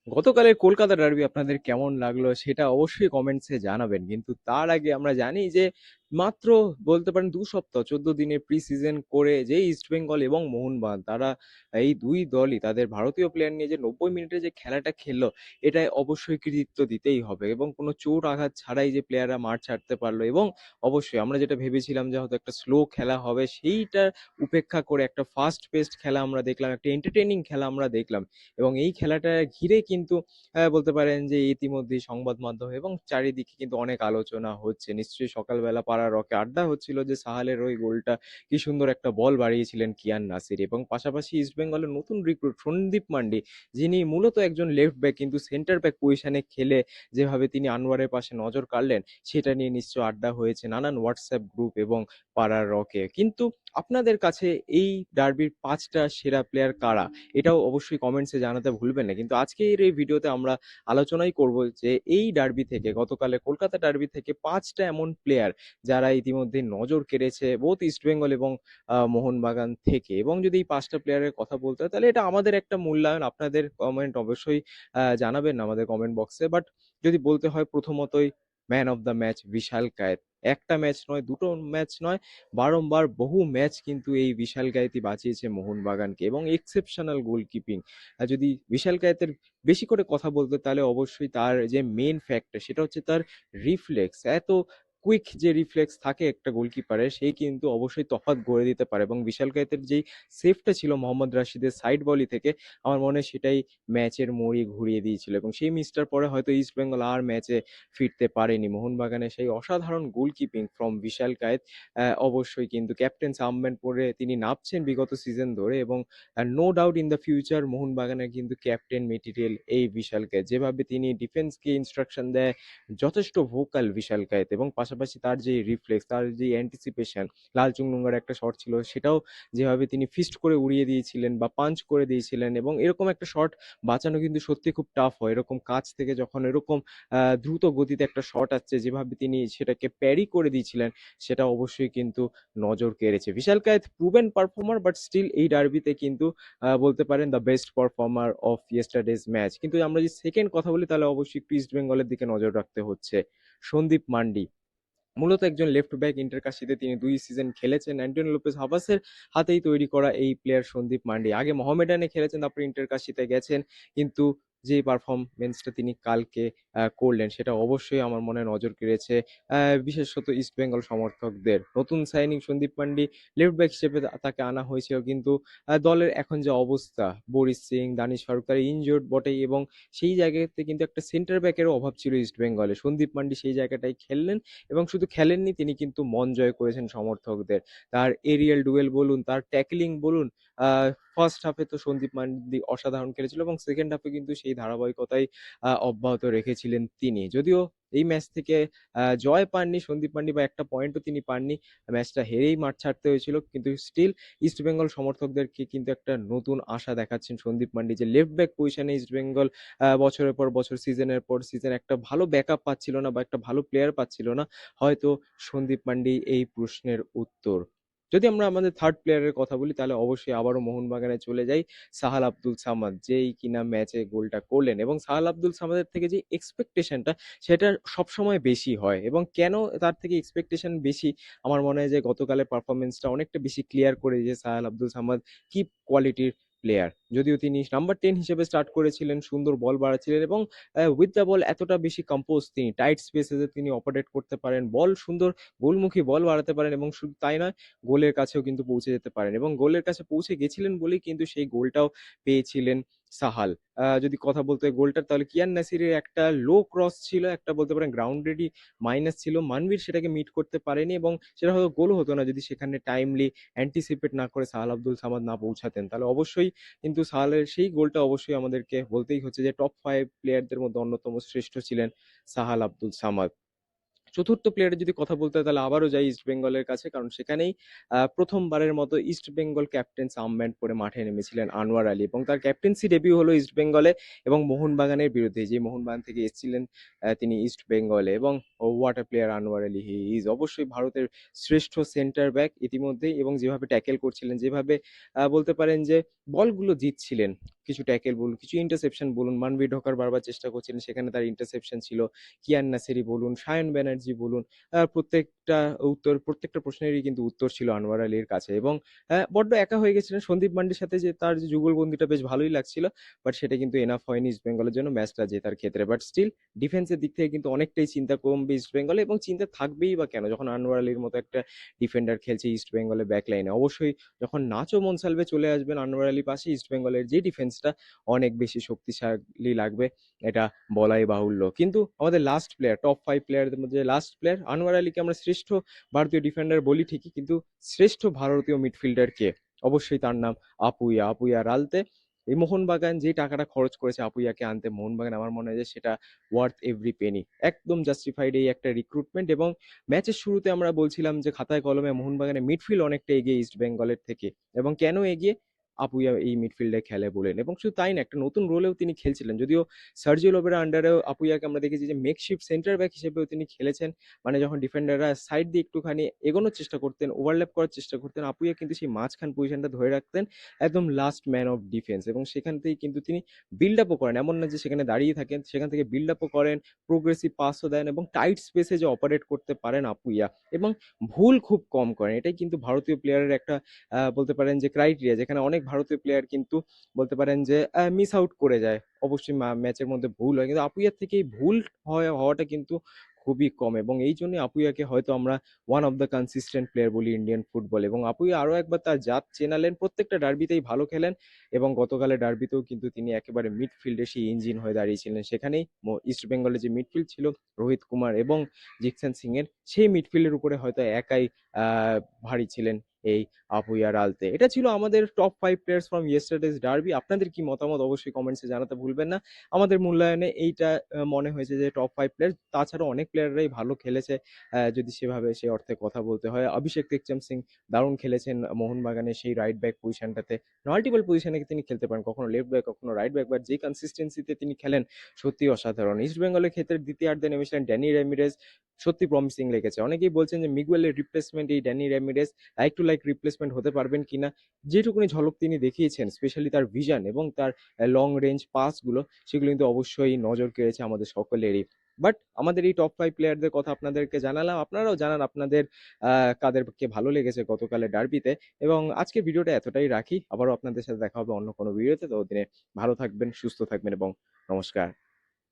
গতকালের কলকাতা ডার্বি আপনাদের কেমন লাগলো সেটা অবশ্যই কমেন্টসে জানাবেন। কিন্তু তার আগে আমরা জানি যে মাত্র বলতে পারেন ২ সপ্তাহ ১৪ দিনের প্রি সিজন করে যে ইস্টবেঙ্গল এবং মোহনবাগান তারা এই ২ দলই তাদের ভারতীয় প্লেয়ার নিয়ে যে ৯০ মিনিটে যে খেলাটা খেললো এটায় অবশ্যই কৃতিত্ব দিতেই হবে এবং কোনো চোট আঘাত ছাড়াই যে প্লেয়াররা মাঠ ছাড়তে পারলো এবং অবশ্যই আমরা যেটা ভেবেছিলাম যে হয়তো একটা স্লো খেলা হবে সেইটা উপেক্ষা করে একটা ফাস্ট পেসড খেলা আমরা দেখলাম, একটা এন্টারটেইনিং খেলা আমরা দেখলাম। এবং এই খেলাটা ঘিরে কিন্তু বলতে পারেন যে ইতিমধ্যেই সংবাদ মাধ্যম এবং চারিদিকে কিন্তু অনেক আলোচনা হচ্ছে। নিশ্চয়ই সকালবেলা পাড়ার রকে আড্ডা হচ্ছিল যে সাহালের ওই গোলটা কি সুন্দর একটা বল বাড়িয়েছিলেন কিয়ান নাসির এবং পাশাপাশি ইস্টবেঙ্গলের নতুন রিক্রুট সন্দীপ মান্ডি, যিনি মূলত একজন লেফট ব্যাক কিন্তু সেন্টার ব্যাক পজিশনে খেলে যেভাবে তিনি আনোয়ারের পাশে নজর কাড়লেন সেটা নিয়ে নিশ্চয় আড্ডা হয়েছে নানান হোয়াটসঅ্যাপ গ্রুপ এবং পাড়ার রকে। কিন্তু আপনাদের কাছে এই ডার্বির ৫টা সেরা প্লেয়ার কারা? এটাও অবশ্যই কমেন্টসে জানাতে ভুলবেন না। কিন্তু আজকের এই ভিডিওতে আমরা আলোচনাই করব যে এই ডার্বি থেকে গতকালের কলকাতা ডার্বি থেকে ৫টা এমন প্লেয়ার যারা ইতিমধ্যে নজর কেড়েছে বোথ ইস্টবেঙ্গল এবং মোহনবাগান থেকে। এবং যদি এই ৫টা প্লেয়ারের কথা বলতে হয় তাহলে এটা আমাদের একটা মূল্যায়ন। আপনাদের কমেন্ট অবশ্যই জানাবেন আমাদের কমেন্ট বক্সে। বাট যদি বলতে হয় প্রথমতই ম্যান অফ দ্য ম্যাচ বিশাল কায়েত। একটা ম্যাচ নয়, দুটো ম্যাচ নয়, বারংবার বহু ম্যাচ কিন্তু এই বিশাল কায়েতি বাঁচিয়েছে মোহনবাগানকে এবং এক্সেপশনাল গোলকিপিং। আর যদি বিশাল কায়েতের বেশি করে কথা বলতে তাহলে অবশ্যই তার যে মেন ফ্যাক্টর সেটা হচ্ছে তার রিফ্লেক্স। এত কুইক যে রিফ্লেক্স থাকে একটা গোলকিপারের সেই কিন্তু অবশ্যই তফাৎ গড়ে দিতে পারে এবং বিশাল কায়েতের যেই সেভটা ছিল মোহাম্মদ রাশিদের সাইড বলি থেকে আমার মনে হয় সেটাই ম্যাচের মোড়ই ঘুরিয়ে দিয়েছিল এবং সেই মিসটার পরে হয়তো ইস্ট বেঙ্গল আর ম্যাচে ফিরতে পারেনি। মোহনবাগানের সেই অসাধারণ গোলকিপিং ফ্রম বিশাল কায়েত অবশ্যই কিন্তু ক্যাপ্টেন আর্মব্যান্ড পরে তিনি নামছেন বিগত সিজন ধরে এবং no doubt in the future মোহনবাগানের কিন্তু ক্যাপ্টেন মেটেরিয়াল এই বিশাল কায়েত। যেভাবে তিনি ডিফেন্সকে ইনস্ট্রাকশন দেয় যথেষ্ট ভোকাল বিশাল কায়েত এবং পাশাপাশি তার যে রিফ্লেক্স, তার যে অ্যান্টিসিপেশন, লাল চুংনুঙ্গার একটা শট ছিল সেটাও যেভাবে তিনি ফিস্ট করে উড়িয়ে দিয়েছিলেন বা পাঞ্চ করে দিয়েছিলেন এবং এরকম একটা শট বাঁচানো কিন্তু সত্যি খুব টাফ হয়। এরকম কাছ থেকে যখন এরকম দ্রুত গতিতে একটা শট আসছে যেভাবে তিনি সেটাকে প্যারি করে দিয়েছিলেন সেটা অবশ্যই কিন্তু নজর কেড়েছে। Bishal Kaith proven performer but still এই ডার্বিতে কিন্তু বলতে পারেন the best performer of yesterday's match. কিন্তু আমরা যদি সেকেন্ড কথা বলি তাহলে অবশ্যই একটু ইস্ট বেঙ্গলের দিকে নজর রাখতে হচ্ছে। সন্দীপ মান্ডি মূলত একজন লেফট ব্যাক, ইন্টারকাশিতে তিনি ২ সিজন খেলেছেন। অ্যান্টোনিও লোপেজ হাভাসের হাতেই তৈরি করা এই প্লেয়ার সন্দীপ মান্ডি। আগে মোহামেডানে খেলেছেন, তারপরে ইন্টারকাশিতে গেছেন। কিন্তু যে পারফরম্যান্সটা তিনি কালকে করলেন সেটা অবশ্যই আমার মনে নজর কেড়েছে বিশেষত ইস্ট বেঙ্গল সমর্থকদের। নতুন signing Sandip Mandi left back হিসেবে তাকে আনা হয়েছিল কিন্তু দলের এখন যে অবস্থা, বরিস সিং, দানিশ ফারুক তারা ইনজিওর্ড বটেই এবং সেই জায়গাতে কিন্তু একটা সেন্টার ব্যাকেরও অভাব ছিল ইস্ট বেঙ্গলে। সন্দীপ মান্ডি সেই জায়গাটায় খেললেন এবং শুধু খেলেননি, তিনি কিন্তু মন জয় করেছেন সমর্থকদের। তার এরিয়াল ডুয়েল বলুন, তার ট্যাকলিং বলুন, ফার্স্ট হাফে তো সন্দীপ মান্ডি অসাধারণ খেলেছিল এবং সেকেন্ড হাফে কিন্তু সেই ধারাবাহিকতাই অব্যাহত রেখেছিলেন তিনি। যদিও এই ম্যাচ থেকে জয় পাননি সন্দীপ মান্ডি বা একটা পয়েন্টও তিনি পাননি, ম্যাচটা হেরেই মাঠ ছাড়তে হয়েছিল, কিন্তু স্টিল ইস্টবেঙ্গল সমর্থকদেরকে কিন্তু একটা নতুন আশা দেখাচ্ছেন সন্দীপ মান্ডি যে লেফট ব্যাক পজিশনে ইস্টবেঙ্গল বছরের পর বছর, সিজনের পর সিজন একটা ভালো ব্যাকআপ পাচ্ছিল না বা একটা ভালো প্লেয়ার পাচ্ছিল না। হয়তো সন্দীপ মান্ডি এই প্রশ্নের উত্তর। যদি আমরা আমাদের থার্ড প্লেয়ারের কথা বলি তাহলে অবশ্যই আবারও মোহনবাগানে চলে যাই। সাহাল আব্দুল সামাদ, যেই কিনা ম্যাচে গোলটা করলেন এবং সাহাল আব্দুল সামাদের থেকে যে এক্সপেকটেশনটা সেটা সবসময় বেশি হয় এবং কেন তার থেকে এক্সপেকটেশন বেশি আমার মনে হয় যে গতকালের পারফরমেন্সটা অনেকটা বেশি ক্লিয়ার করে যে সাহাল আব্দুল সামাদ কি কোয়ালিটির প্লেয়ার। যদিও তিনি নাম্বার 10 হিসেবে স্টার্ট করেছিলেন, সুন্দর বল বাড়াচ্ছিলেন এবং উইথ দ্য বল এতটা বেশি কম্পোজ, তিনি টাইট স্পেসে তিনি অপারেট করতে পারেন, বল সুন্দর গোলমুখী বল বাড়াতে পারেন এবং শুধু তাই নয়, গোলের কাছেও কিন্তু পৌঁছে যেতে পারেন এবং গোলের কাছে পৌঁছে গেছিলেন বলেই কিন্তু সেই গোলটাও পেয়েছিলেন সাহাল। যদি কথা বলতে হয় গোলটার তাহলে কিয়ান নাসিরের একটা লো ক্রস ছিল, একটা বলতে পারেন গ্রাউন্ডেরই মাইনাস ছিল, মানভীর সেটাকে মিট করতে পারেনি এবং সেটা হয়তো গোলও হতো না যদি সেখানে টাইমলি অ্যান্টিসিপেট না করে সাহাল আব্দুল সামাদ না পৌঁছাতেন। তাহলে অবশ্যই কিন্তু সাহালের সেই গোলটা অবশ্যই আমাদেরকে বলতেই হচ্ছে যে টপ 5 প্লেয়ারদের মধ্যে অন্যতম শ্রেষ্ঠ ছিলেন সাহাল আব্দুল সামাদ। চতুর্থ প্লেয়ারের যদি কথা বলতে হয় তাহলে আবারও যাই ইস্ট বেঙ্গলের কাছে, কারণ সেখানেই প্রথমবারের মতো ইস্ট বেঙ্গল ক্যাপ্টেন্স আর্মব্যান্ড পরে মাঠে নেমেছিলেন আনোয়ার আলী, এবং তার ক্যাপ্টেন্সি ডেবিউ হলো ইস্ট বেঙ্গলে এবং মোহনবাগানের বিরুদ্ধে, যে মোহনবাগান থেকে এসেছিলেন তিনি ইস্ট বেঙ্গলে। এবং what a player Anwar Ali, he is অবশ্যই ভারতের শ্রেষ্ঠ সেন্টার ব্যাক ইতিমধ্যেই, এবং যেভাবে ট্যাকেল করছিলেন, যেভাবে বলতে পারেন যে বলগুলো জিতছিলেন, কিছু ট্যাকেল বলুন, কিছু ইন্টারসেপশন বলুন, মানবীর ঢোকার বারবার চেষ্টা করছিলেন, সেখানে তার ইন্টারসেপশন ছিল। কিয়ান নাসেরি বলুন, সায়ন ব্যানার্জি বলুন, প্রত্যেকটা প্রশ্নেরই কিন্তু উত্তর ছিল আনোয়ার আলীর কাছে। এবং বড্ড একা হয়ে গেছিলেন সন্দীপ মান্ডির সাথে, যে তার যে যুগলবন্দিটা বেশ ভালোই লাগছিল, বাট সেটা কিন্তু এনাফ হয়নি ইস্ট বেঙ্গলের জন্য ম্যাচটা জেতার ক্ষেত্রে। বাট স্টিল ডিফেন্সের দিক থেকে কিন্তু অনেকটাই চিন্তা কমবে ইস্ট বেঙ্গলে, এবং চিন্তা থাকবেই বা কেন, যখন আনোয়ার আলীর মতো একটা ডিফেন্ডার খেলছে ইস্ট বেঙ্গলের ব্যাক লাইনে। অবশ্যই যখন নাচো মনসালভে চলে আসবেন আনোয়ার আলী পাশে, ইস্ট বেঙ্গলের যে ডিফেন্সটা অনেক বেশি শক্তিশালী লাগবে, এটা বলাই বাহুল্য। কিন্তু আমাদের লাস্ট প্লেয়ার, টপ 5 প্লেয়ারদের মধ্যে লাস্ট প্লেয়ার, আনোয়ার আলীকে আমরা শ্রেষ্ঠ ভারতীয় ডিফেন্ডার বলি ঠিকই, কিন্তু শ্রেষ্ঠ ভারতীয় মিডফিল্ডার কে? অবশ্যই তার নাম আপুইয়া রালতে। এই মোহনবাগান যে টাকাটা খরচ করেছে আপুইয়াকে আনতে, মোহনবাগান আমার মনে হয় যে সেটা ওয়ার্থ এভরি পেনি, একদম জাস্টিফাইড এই একটা রিক্রুটমেন্ট। এবং ম্যাচের শুরুতে আমরা বলছিলাম যে খাতায় কলমে মোহনবাগানের মিডফিল্ড অনেকটা এগিয়ে ইস্ট বেঙ্গলের থেকে, এবং কেন এগিয়ে? আপুইয়া এই মিডফিল্ডে খেলে বলেন। এবং শুধু তাই না, একটা নতুন রোলেও তিনি খেলছিলেন, যদিও সার্জিও লোবেরা আন্ডারেও আপুইয়াকে আমরা দেখেছি যে মেকশিফট সেন্টার ব্যাক হিসেবেও তিনি খেলেছেন। মানে যখন ডিফেন্ডাররা সাইড দিয়ে একটুখানি এগোনোর চেষ্টা করতেন, ওভারল্যাপ করার চেষ্টা করতেন, আপুইয়া কিন্তু সেই মাঝখান পজিশনটা ধরে রাখতেন, একদম লাস্ট ম্যান অফ ডিফেন্স। এবং সেখান থেকেই কিন্তু তিনি বিল্ড আপও করেন, এমন না যে সেখানে দাঁড়িয়ে থাকেন, সেখান থেকে বিল্ড আপও করেন, প্রোগ্রেসিভ পাসও দেন, এবং টাইট স্পেসে যে অপারেট করতে পারেন আপুইয়া, এবং ভুল খুব কম করেন। এটাই কিন্তু ভারতীয় প্লেয়ারের একটা বলতে পারেন যে ক্রাইটেরিয়া, যেখানে অনেক ভারতীয় প্লেয়ার কিন্তু বলতে পারেন যে মিস আউট করে যায়, অবশ্যই ম্যাচের মধ্যে ভুল হয়, কিন্তু আপুইয়ার থেকে এই ভুল হওয়াটা কিন্তু খুবই কম। এবং এই জন্য আপুইয়াকে হয়তো আমরা one of the consistent player বলি ইন্ডিয়ান ফুটবল। এবং আপুইয়া আরো একবার তার জাত চেনালেন, প্রত্যেকটা ডার্বিতেই ভালো খেলেন, এবং গতকালের ডার্বিতেও কিন্তু তিনি একেবারে মিডফিল্ডে সেই ইঞ্জিন হয়ে দাঁড়িয়েছিলেন। সেখানেই ইস্ট বেঙ্গলের যে মিডফিল্ড ছিল রোহিত কুমার এবং জিকসেন সিং এর, সেই মিডফিল্ডের উপরে হয়তো একাই ভারী ছিলেন এই আপুইয়া আলতে। এটা ছিল আমাদের টপ 5 প্লেয়ার্স ফ্রম ইয়েস্টারডেজ ডার্বি। আপনাদের কি মতামত অবশ্যই কমেন্টসে জানাতে ভুলবেন না। আমাদের মূল্যায়নে এইটা মনে হয়েছে যে টপ 5 প্লেয়ার, তাছাড়াও অনেক প্লেয়াররাই ভালো খেলেছে, যদি সেভাবে সে অর্থে কথা বলতে হয়। অভিষেক টেকচাম সিং দারুণ খেলেছেন মোহনবাগানের সেই রাইট ব্যাক পজিশনটাতে, মাল্টিপল পজিশনে তিনি খেলতে পারেন, কখনো লেফট ব্যাক, কখনো রাইট ব্যাক, বাট যে কনসিস্টেন্সিতে তিনি খেলেন সত্যি অসাধারণ। ইস্ট বেঙ্গলের ক্ষেত্রে দ্বিতীয়ার্ধে নেমেছিলেন ড্যানি রেমিরেজ, সত্যি প্রমিসিং লেগেছে। অনেকেই বলছেন যে মিগুয়েলের রিপ্লেসমেন্ট এই Danny Ramirez, like to like replacement হতে পারবেন কিনা। যেটুকুনি ঝলক তিনি দেখিয়েছেন, স্পেশালি তার ভিশন এবং তার লং রেঞ্জ পাসগুলো, সেগুলো কিন্তু অবশ্যই নজর কেড়েছে আমাদের সকলেরই। বাট আমাদের এই টপ 5 প্লেয়ারদের কথা আপনাদেরকে জানালাম, আপনারাও জানান আপনাদের কাদেরকে ভালো লেগেছে গতকালের ডার্বিতে। এবং আজকের ভিডিওটা এতটাই রাখি, আবারও আপনাদের সাথে দেখা হবে অন্য কোনো ভিডিওতে। ততদিনে ভালো থাকবেন, সুস্থ থাকবেন, এবং নমস্কার।